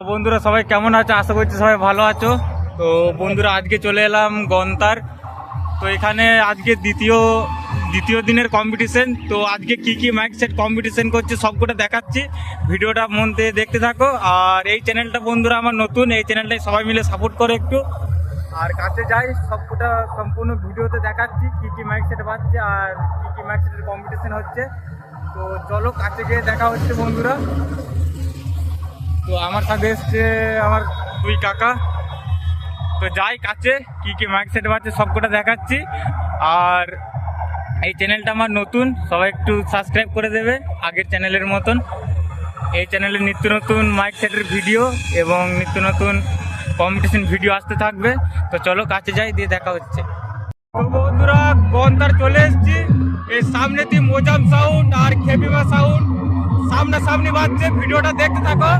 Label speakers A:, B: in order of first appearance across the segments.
A: বন্ধুরা সবাই কেমন আছো? আশা করছি সবাই ভালো আছো। তো বন্ধুরা আজকে চলে এলাম গন্তার। তো এখানে আজকে দ্বিতীয় দিনের কম্পিটিশন। তো আজকে কি কি মাইক সেট কম্পিটিশন করছে সবকটা দেখাচ্ছি, ভিডিওটা মন দিয়ে দেখতে থাকো। আর এই চ্যানেলটা বন্ধুরা আমার নতুন, এই চ্যানেলটাই সবাই মিলে সাপোর্ট করে একটু। আর কাছে যাই সবকটা সম্পূর্ণ ভিডিওতে দেখাচ্ছি কি কি মাইক সেট বাজছে আর কি কি মাইক সেটের কম্পিটিশন হচ্ছে। তো চলো কাছে গিয়ে দেখা হচ্ছে বন্ধুরা। তো আমার সাথে এসছে আমার দুই কাকা। তো যাই কাছে কি কি মাইক সেট বাজছে সবকটা দেখাচ্ছি। আর এই চ্যানেলটা আমার নতুন, সবাই একটু সাবস্ক্রাইব করে দেবে আগের চ্যানেলের মতন। এই চ্যানেলে নিত্য নতুন মাইক সেটের ভিডিও এবং নিত্য নতুন কম্পিটিশন ভিডিও আসতে থাকবে। তো চলো কাছে যাই, দিয়ে দেখা হচ্ছে। তো বন্ধুরা গন্তার চলে এসেছি। এই সামনে দিয়ে মোজাম সাউন্ড আর খেপিমা সাউন্ড সামনাসামনি বাজছে, ভিডিওটা দেখতে থাকো।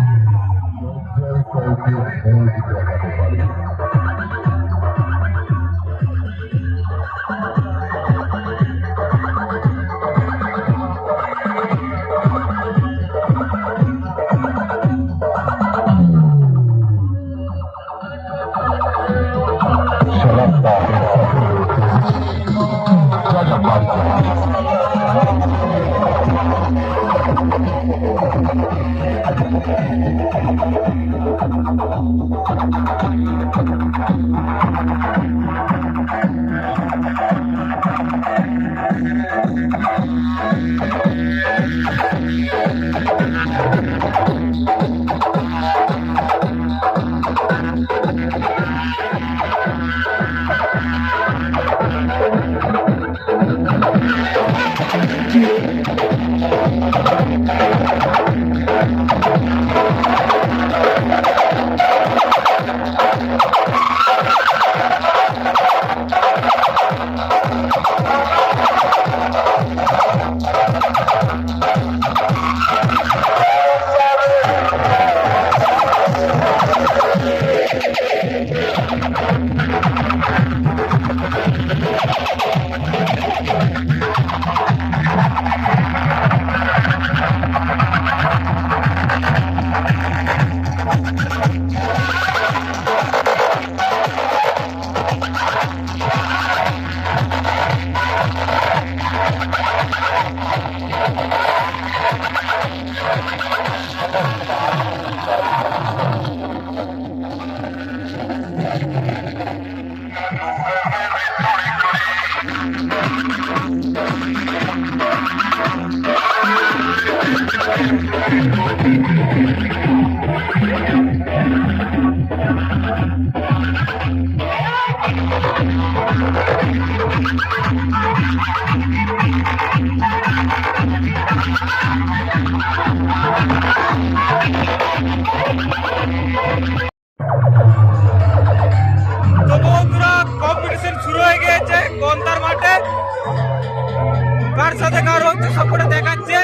A: তো বন্ধুরা কম্পিটিশন শুরু হয়ে গেছে গন্তার মাঠে। কার সাথে কার হচ্ছে সবটা দেখাচ্ছে।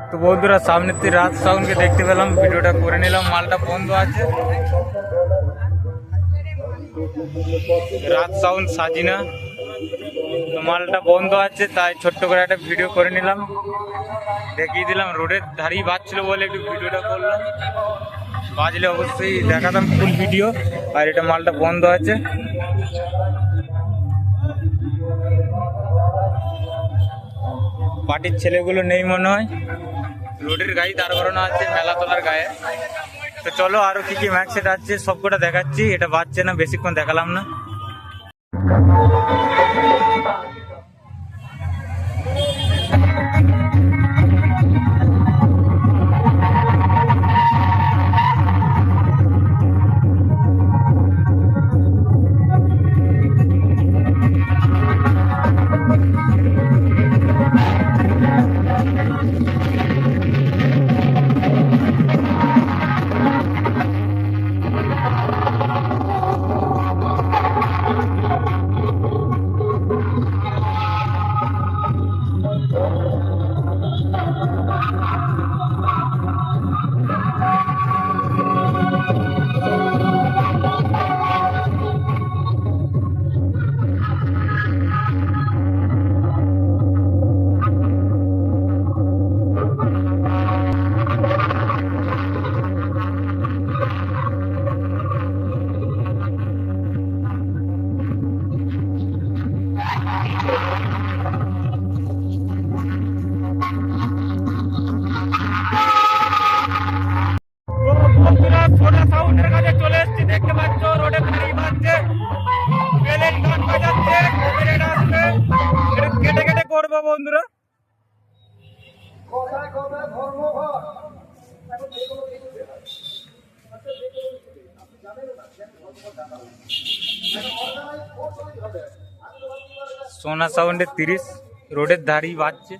A: তো বন্ধুরা সামনের থেকে রাত সাউন্ডকে দেখতে পেলাম, ভিডিওটা করে নিলাম। মালটা বন্ধ আছে, রাত সাউন্ড সাজিনা, তো মালটা বন্ধ আছে, তাই ছোট্ট করে একটা ভিডিও করে নিলাম, দেখিয়ে দিলাম। রোডের ধারেই বাজছিল বলে একটু ভিডিওটা করলাম, বাজলে অবশ্যই দেখাতাম ফুল ভিডিও। আর এটা মালটা বন্ধ আছে। পার্টির ছেলেগুলো নেই মনে হয়, রোডের গাড়ি দাঁড় করানো আছে মেলাতলার গায়ে। তো চলো আরো কি কি ম্যাচ সেট আছে সবকটা দেখাচ্ছি। এটা বাজছে না, বেশিক্ষণ দেখালাম না। সোনা সাউন্ডের কাছে চলে এসেছি, দেখতে পাচ্ছ রোডে গাড়ি বাজছে, বেলের গান বাজাচ্ছে, ট্রেন আসবে, কেটে কেটে করবো বন্ধুরা। সোনা সাউন্ডে 30 রোডের ধারেই বাজছে।